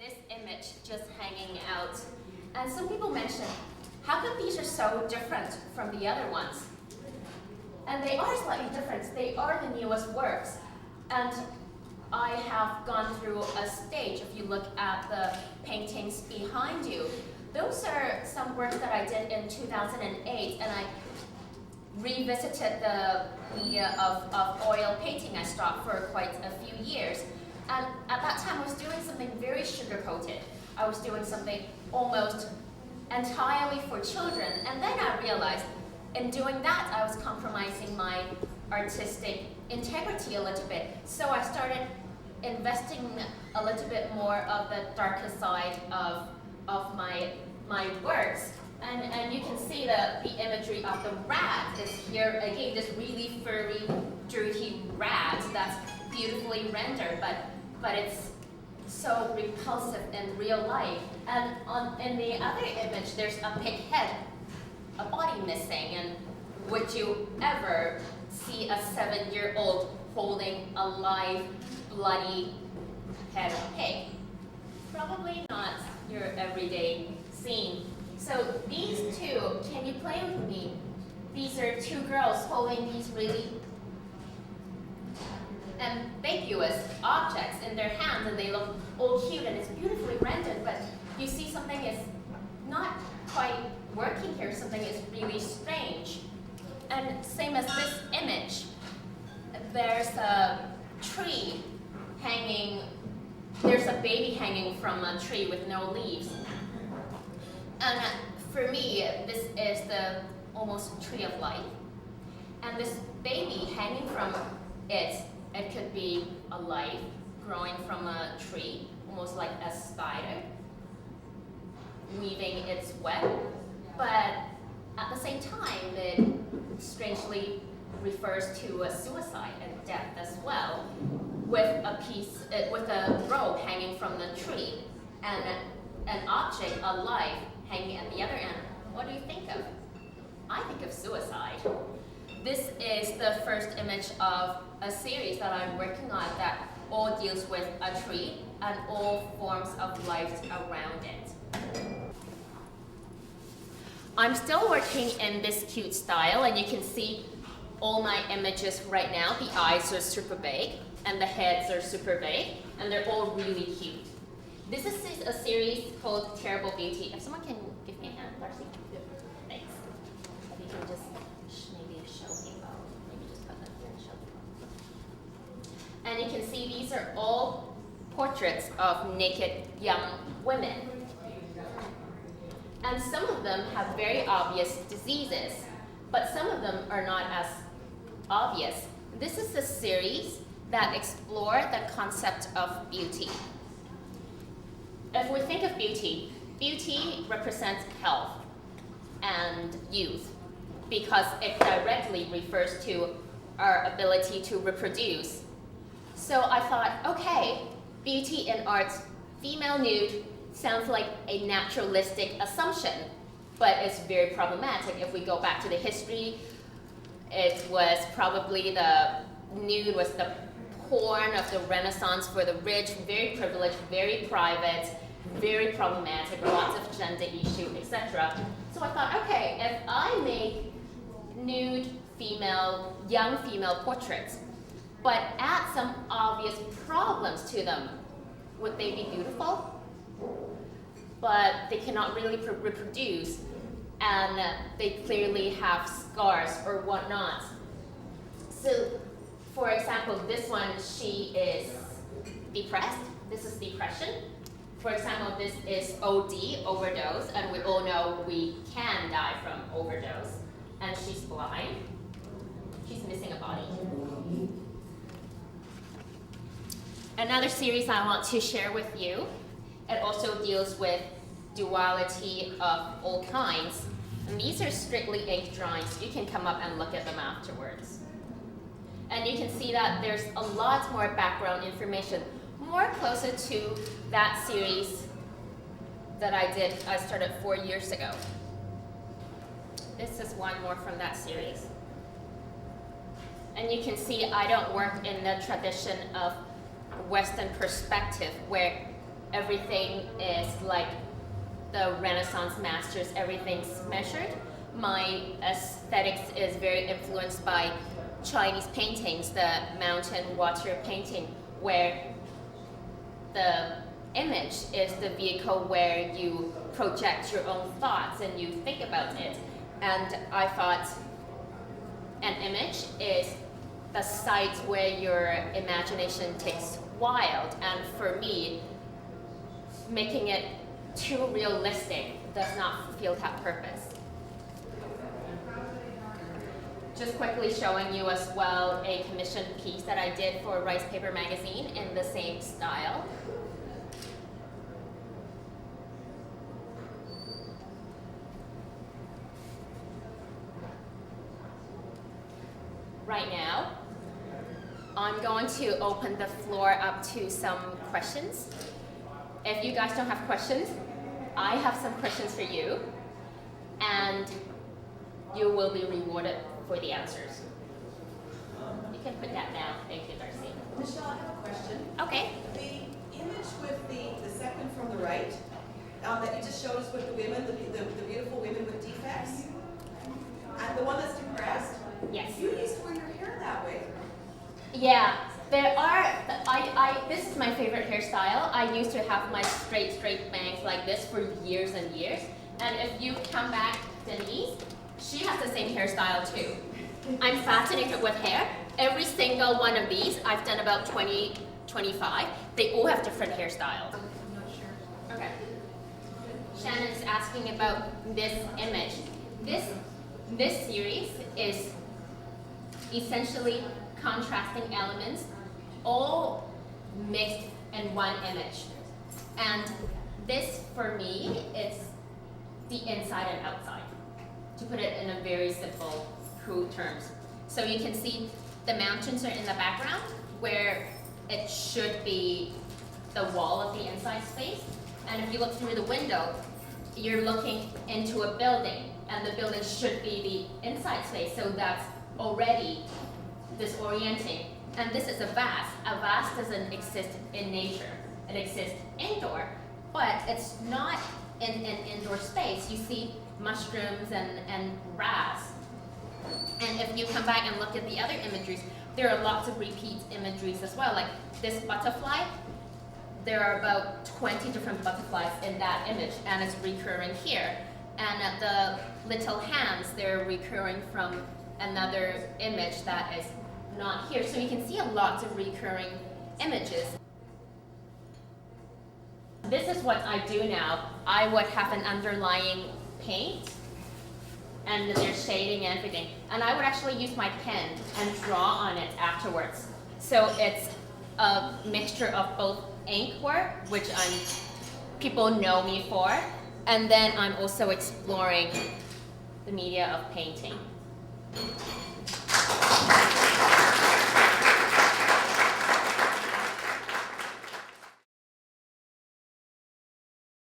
this image just hanging out. And some people mention, how come these are so different from the other ones? And they are slightly different. They are the newest works. And I have gone through a stage. If you look at the paintings behind you, those are some works that I did in 2008, and I revisited the idea of oil painting. I stopped for quite a few years. And at that time, I was doing something very sugar-coated. I was doing something almost entirely for children. And then I realized, in doing that, I was compromising my artistic integrity a little bit. So I started investing a little bit more of the darker side of my works. And you can see the imagery of the rat is here again, this really furry, dirty rat that's beautifully rendered, but it's so repulsive in real life. And in the other image, there's a pig head, a body missing. And would you ever see a 7-year-old holding a live, bloody head of pig? Probably not your everyday scene. So these two, can you play with me? These are two girls holding these really ambiguous objects in their hands, and they look all cute and it's beautifully rendered, but you see something is not quite working here, something is really strange. And same as this image, there's a tree hanging, there's a baby hanging from a tree with no leaves. And for me, this is the almost tree of life. And this baby hanging from it could be a life growing from a tree, almost like a spider, weaving its web. But at the same time, it strangely refers to a suicide and death as well, with a rope hanging from the tree and an object, a life, hanging at the other end. What do you think of? I think of suicide. This is the first image of a series that I'm working on that all deals with a tree and all forms of life around it. I'm still working in this cute style, and you can see all my images right now. The eyes are super big and the heads are super big, and they're all really cute. This is a series called Terrible Beauty. If someone can give me a hand, Darcy. Thanks. If you can just maybe show me, maybe just put that here and show me. And you can see these are all portraits of naked young women. And some of them have very obvious diseases, but some of them are not as obvious. This is a series that explore the concept of beauty. If we think of beauty, beauty represents health and youth because it directly refers to our ability to reproduce. So I thought, okay, beauty in arts, female nude, sounds like a naturalistic assumption, but it's very problematic. If we go back to the history, it was probably the nude was the porn of the Renaissance for the rich, very privileged, very private, very problematic, lots of gender issue, etc. So I thought, okay, if I make nude female, young female portraits, but add some obvious problems to them, would they be beautiful? But they cannot really reproduce, and they clearly have scars or whatnot. So, for example, this one, she is depressed. This is depression. For example, this is OD, overdose, and we all know we can die from overdose. And she's blind. She's missing a body. Another series I want to share with you, it also deals with duality of all kinds. And these are strictly ink drawings. You can come up and look at them afterwards. And you can see that there's a lot more background information, more closer to that series that I started 4 years ago. This is one more from that series. And you can see I don't work in the tradition of Western perspective where everything is like the Renaissance masters, everything's measured. My aesthetics is very influenced by Chinese paintings, the mountain water painting, where the image is the vehicle where you project your own thoughts and you think about it. And I thought an image is the site where your imagination takes wild, and for me, making it too realistic does not fulfill that purpose. Just quickly showing you as well a commissioned piece that I did for Rice Paper Magazine in the same style. Right now, I'm going to open the floor up to some questions. If you guys don't have questions, I have some questions for you, and you will be rewarded for the answers. You can put that down. Thank you, Darcy. Michelle, I have a question. Okay. The image with the second from the right, that you just showed us with the women, the beautiful women with defects, and the one that's depressed. Yes. You used to wear your hair that way. Yeah, there are, this is my favorite hairstyle. I used to have my straight bangs like this for years and years. And if you come back, Denise, she has the same hairstyle too. I'm fascinated with hair. Every single one of these, I've done about 20, 25. They all have different hairstyles. I'm not sure. Okay. Shannon's asking about this image. This series is essentially contrasting elements, all mixed in one image. And this, for me, is the inside and outside, to put it in a very simple, crude terms. So you can see the mountains are in the background, where it should be the wall of the inside space. And if you look through the window, you're looking into a building, and the building should be the inside space, so that's already disorienting. And this is a vase. A vase doesn't exist in nature. It exists indoor, but it's not in an indoor space. You see mushrooms and grass. And if you come back and look at the other imageries, there are lots of repeat imageries as well. Like this butterfly, there are about 20 different butterflies in that image, and it's recurring here. And the little hands, they're recurring from another image that is not here. So you can see a lot of recurring images. This is what I do now. I would have an underlying paint, and there's shading and everything. And I would actually use my pen and draw on it afterwards. So it's a mixture of both ink work, which people know me for, and then I'm also exploring the media of painting.